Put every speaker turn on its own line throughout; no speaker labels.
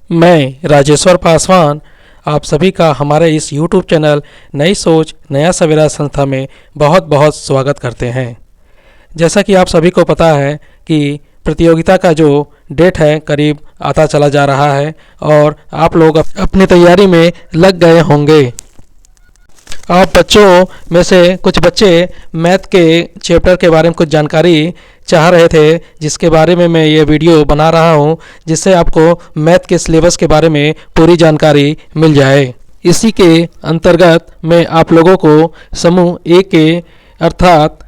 मैं राजेश्वर पासवान आप सभी का हमारे इस YouTube चैनल नई सोच नया सवेरा संस्था में बहुत बहुत स्वागत करते हैं। जैसा कि आप सभी को पता है कि प्रतियोगिता का जो डेट है करीब आता चला जा रहा है और आप लोग अपनी तैयारी में लग गए होंगे। आप बच्चों में से कुछ बच्चे मैथ के चैप्टर के बारे में कुछ जानकारी चाह रहे थे, जिसके बारे में मैं ये वीडियो बना रहा हूँ, जिससे आपको मैथ के सिलेबस के बारे में पूरी जानकारी मिल जाए। इसी के अंतर्गत मैं आप लोगों को समूह ए के अर्थात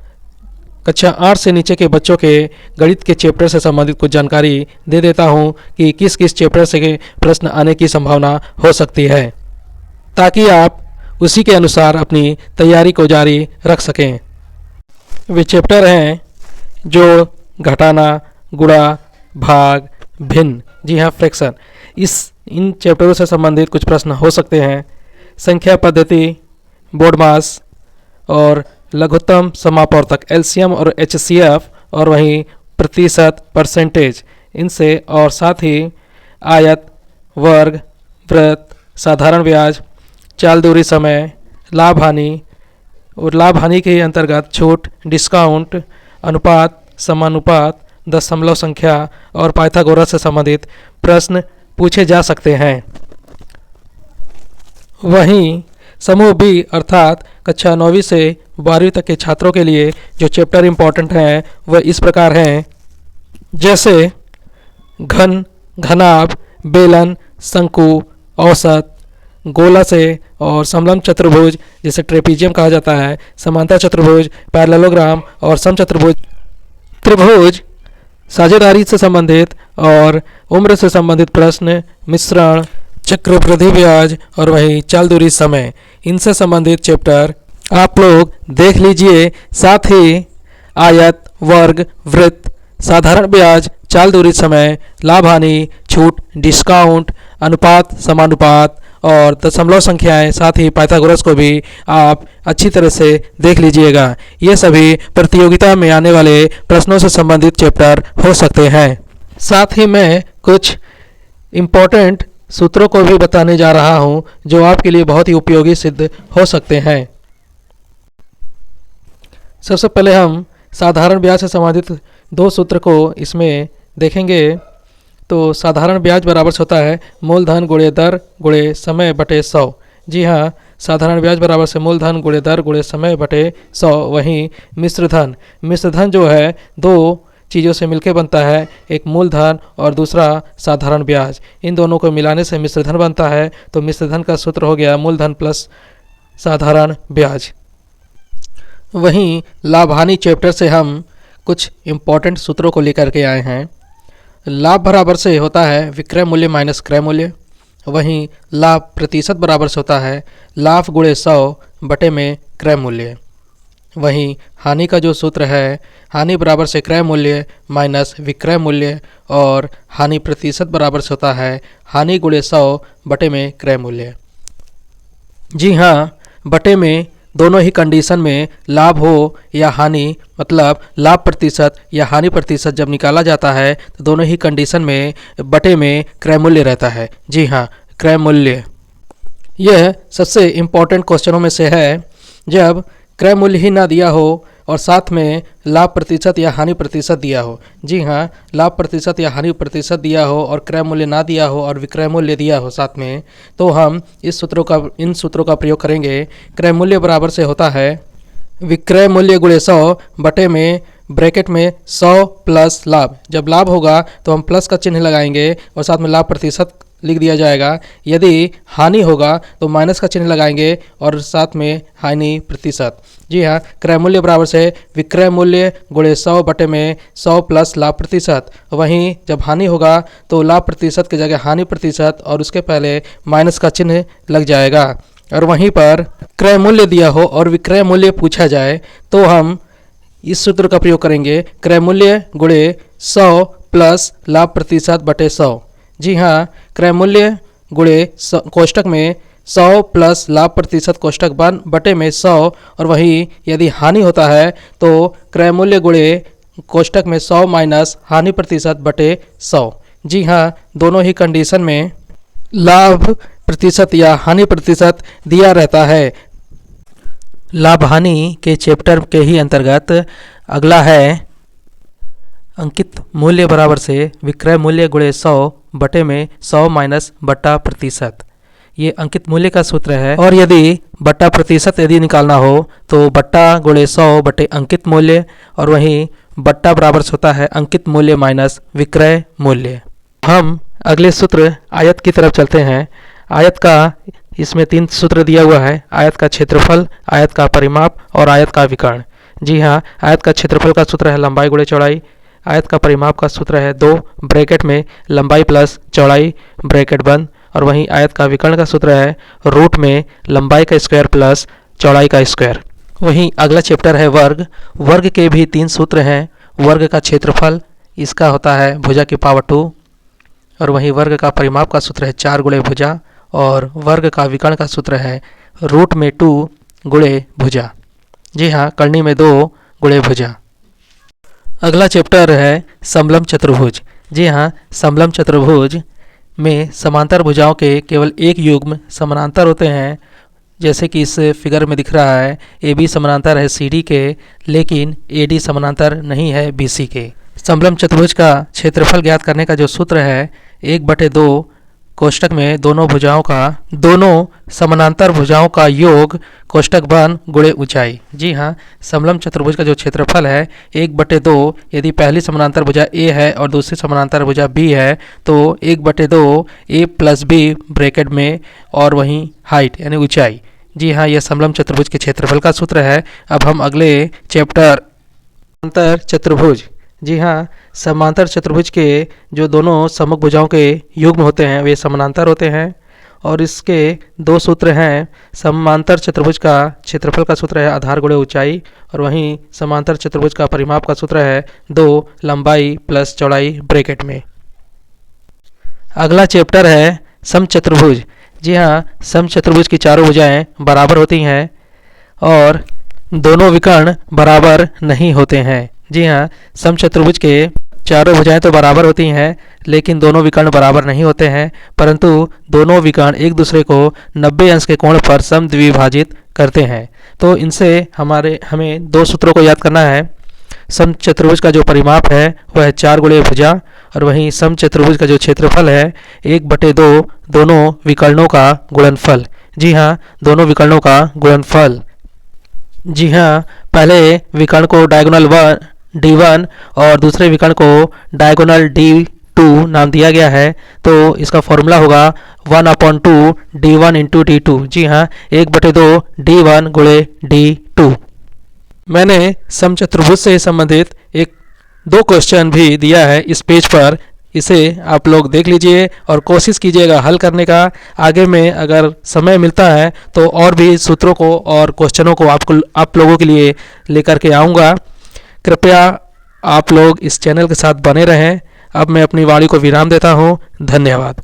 कक्षा 8 से नीचे के बच्चों के गणित के चैप्टर से संबंधित कुछ जानकारी दे देता हूँ कि किस किस चैप्टर से प्रश्न आने की संभावना हो सकती है, ताकि आप उसी के अनुसार अपनी तैयारी को जारी रख सकें। वे चैप्टर हैं जो घटाना, गुणा, भाग, भिन्न, जी हाँ फ्रैक्शन। इन चैप्टरों से संबंधित कुछ प्रश्न हो सकते हैं। संख्या पद्धति, बोर्डमास और लघुत्तम समापवर्तक एलसीएम और एचसीएफ, और वहीं प्रतिशत परसेंटेज, इनसे, और साथ ही आयत, वर्ग, वृत्त, साधारण ब्याज, चाल दूरी, समय, लाभ हानि, और लाभ हानि के अंतर्गत छूट, डिस्काउंट, अनुपात, समानुपात, दशमलव संख्या और पाइथागोरस से संबंधित प्रश्न पूछे जा सकते हैं। वहीं समूह बी अर्थात कक्षा 9वीं से 12वीं तक के छात्रों के लिए जो चैप्टर इम्पोर्टेंट हैं वह इस प्रकार हैं, जैसे घन, घनाभ, बेलन, शंकु, औसत, गोला से और समलंब चतुर्भुज जिसे ट्रेपीजियम कहा जाता है, समांतर चतुर्भुज, पैरेललोग्राम और समचतुर्भुज, त्रिभुज, साझेदारी से संबंधित और उम्र से संबंधित प्रश्न, मिश्रण, चक्रवृद्धि ब्याज और वही चाल दूरी, समय, इनसे संबंधित चैप्टर आप लोग देख लीजिए। साथ ही आयत, वर्ग, वृत्त, साधारण ब्याज, चाल दूरी, समय, लाभ हानि, छूट, डिस्काउंट, अनुपात, समानुपात और दशमलव संख्याएं, साथ ही पाइथागोरस को भी आप अच्छी तरह से देख लीजिएगा। ये सभी प्रतियोगिता में आने वाले प्रश्नों से संबंधित चैप्टर हो सकते हैं। साथ ही मैं कुछ इम्पोर्टेंट सूत्रों को भी बताने जा रहा हूं जो आपके लिए बहुत ही उपयोगी सिद्ध हो सकते हैं। सबसे पहले हम साधारण ब्याज से संबंधित दो सूत्र को इसमें देखेंगे। तो साधारण ब्याज बराबर से होता है मूलधन गुणे दर गुणे समय बटे 100। जी हाँ, साधारण ब्याज बराबर से मूलधन गुणे दर गुणे समय बटे 100। वहीं मिश्रधन जो है दो चीज़ों से मिलकर बनता है, एक मूलधन और दूसरा साधारण ब्याज। इन दोनों को मिलाने से मिश्रधन बनता है। तो मिश्रधन का सूत्र हो गया मूलधन प्लस साधारण ब्याज। वहीं लाभ हानि चैप्टर से हम कुछ इम्पोर्टेंट सूत्रों को लेकर के आए हैं। लाभ बराबर से होता है विक्रय मूल्य माइनस क्रय मूल्य। वहीं लाभ प्रतिशत बराबर से होता है लाभ गुणे 100 बटे में क्रय मूल्य। वहीं हानि का जो सूत्र है, हानि बराबर से क्रय मूल्य माइनस विक्रय मूल्य, और हानि प्रतिशत बराबर से होता है हानि गुणे 100 बटे में क्रय मूल्य। जी हाँ, बटे में दोनों ही कंडीशन में लाभ हो या हानि, मतलब लाभ प्रतिशत या हानि प्रतिशत जब निकाला जाता है तो दोनों ही कंडीशन में बटे में क्रय मूल्य रहता है। जी हाँ, क्रय मूल्य यह सबसे इम्पोर्टेंट क्वेश्चनों में से है। जब क्रय मूल्य ही ना दिया हो और साथ में लाभ प्रतिशत या हानि प्रतिशत दिया हो। जी हाँ, लाभ प्रतिशत या हानि प्रतिशत दिया हो और क्रय मूल्य ना दिया हो और विक्रय मूल्य दिया हो साथ में, तो हम इन सूत्रों का प्रयोग करेंगे। क्रय मूल्य बराबर से होता है विक्रय मूल्य गुणे 100 बटे में ब्रैकेट में 100 प्लस लाभ। जब लाभ होगा तो हम प्लस का चिन्ह लगाएंगे और साथ में लाभ प्रतिशत लिख दिया जाएगा। यदि हानि होगा तो माइनस का चिन्ह लगाएंगे और साथ में हानि प्रतिशत। जी हाँ, क्रय मूल्य बराबर से विक्रय मूल्य गुणे 100 बटे में 100 प्लस लाभ प्रतिशत। वहीं जब हानि होगा तो लाभ प्रतिशत की जगह हानि प्रतिशत और उसके पहले माइनस का चिन्ह लग जाएगा। और वहीं पर क्रय मूल्य दिया हो और विक्रय मूल्य पूछा जाए तो हम इस सूत्र का प्रयोग करेंगे, क्रय मूल्य गुणे 100 प्लस लाभ प्रतिशत बटे 100। जी हाँ, क्रय मूल्य गुणे कोष्टक में 100 प्लस लाभ प्रतिशत कोष्टक बन बटे में 100, और वहीं यदि हानि होता है तो क्रय मूल्य गुणे कोष्टक में 100 माइनस हानि प्रतिशत बटे 100। जी हाँ, दोनों ही कंडीशन में लाभ प्रतिशत या हानि प्रतिशत दिया रहता है। लाभ हानि के चैप्टर के ही अंतर्गत अगला है अंकित मूल्य बराबर से विक्रय मूल्य गुणे 100 बटे में 100 माइनस बट्टा प्रतिशत। ये अंकित मूल्य का सूत्र है और यदि बट्टा प्रतिशत यदि निकालना हो तो बट्टा गुणे 100 बटे अंकित मूल्य और वहीं बट्टा बराबर होता है अंकित मूल्य माइनस विक्रय मूल्य। हम अगले सूत्र आयत की तरफ चलते हैं। आयत का इसमें 3 सूत्र दिया हुआ है, आयत का क्षेत्रफल, आयत का परिमाप और आयत का विकर्ण। जी हाँ, आयत का क्षेत्रफल का सूत्र है लंबाई गुणे चौड़ाई, आयत का परिमाप का सूत्र है 2 ब्रैकेट में लंबाई प्लस चौड़ाई ब्रैकेट बंद, और वहीं आयत का विकर्ण का सूत्र है रूट में लंबाई का स्क्वायर प्लस चौड़ाई का स्क्वायर। वहीं अगला चैप्टर है वर्ग। वर्ग के भी 3 सूत्र हैं। वर्ग का क्षेत्रफल इसका होता है भुजा की पावर 2, और वहीं वर्ग का परिमाप का सूत्र है 4 गुणे भुजा, और वर्ग का विकर्ण का सूत्र है रूट में 2 गुणे भुजा। जी हाँ, करनी में 2 गुणे भुजा। अगला चैप्टर है समलंब चतुर्भुज। जी हाँ, समलंब चतुर्भुज में समांतर भुजाओं के केवल एक युग्म समानांतर होते हैं, जैसे कि इस फिगर में दिख रहा है। ए बी समानांतर है सी डी के, लेकिन ए डी समानांतर नहीं है बी सी के। समलंब चतुर्भुज का क्षेत्रफल ज्ञात करने का जो सूत्र है 1/2 कोष्टक में दोनों समानांतर भुजाओं का योग कोष्टक बंद गुणे ऊंचाई। जी हाँ, समलंब चतुर्भुज का जो क्षेत्रफल है 1/2, यदि पहली समानांतर भुजा ए है और दूसरी समानांतर भुजा बी है तो 1/2 ए प्लस बी ब्रैकेट में और वहीं हाइट यानी ऊंचाई। जी हाँ, यह समलंब चतुर्भुज के क्षेत्रफल का सूत्र है। अब हम अगले चैप्टर समांतर चतुर्भुज। जी हाँ, समांतर चतुर्भुज के जो दोनों सम्मुख भुजाओं के युग्म होते हैं वे समानांतर होते हैं, और इसके 2 सूत्र हैं। समांतर चतुर्भुज का क्षेत्रफल का सूत्र है आधार गुणे ऊंचाई, और वहीं समांतर चतुर्भुज का परिमाप का सूत्र है 2 लंबाई प्लस चौड़ाई ब्रैकेट में। अगला चैप्टर है समचतुर्भुज। जी हाँ, समचतुर्भुज की चारों भुजाएं बराबर होती हैं और दोनों विकर्ण बराबर नहीं होते हैं। जी हाँ, समचतुर्भुज के चारों भुजाएं तो बराबर होती हैं, लेकिन दोनों विकर्ण बराबर नहीं होते हैं, परंतु दोनों विकर्ण एक दूसरे को 90 अंश के कोण पर समद्विभाजित करते हैं। तो इनसे हमें 2 सूत्रों को याद करना है। समचतुर्भुज का जो परिमाप है वह है 4 गुणे भुजा, और वहीं समचतुर्भुज का जो क्षेत्रफल है 1/2 दोनों विकर्णों का गुणनफल। जी हाँ, दोनों विकर्णों का गुणनफल। जी हाँ, पहले विकर्ण को डायगोनल D1 और दूसरे विकर्ण को डायगोनल D2 नाम दिया गया है, तो इसका फॉर्मूला होगा 1/2 D1 इंटू D2। जी हाँ, 1/2 D1 गुणे D2। मैंने समचतुर्भुज से संबंधित 2 क्वेश्चन भी दिया है इस पेज पर, इसे आप लोग देख लीजिए और कोशिश कीजिएगा हल करने का। आगे में अगर समय मिलता है तो और भी सूत्रों को और क्वेश्चनों को आप लोगों के लिए लेकर के आऊँगा। कृपया आप लोग इस चैनल के साथ बने रहें। अब मैं अपनी वाणी को विराम देता हूँ। धन्यवाद।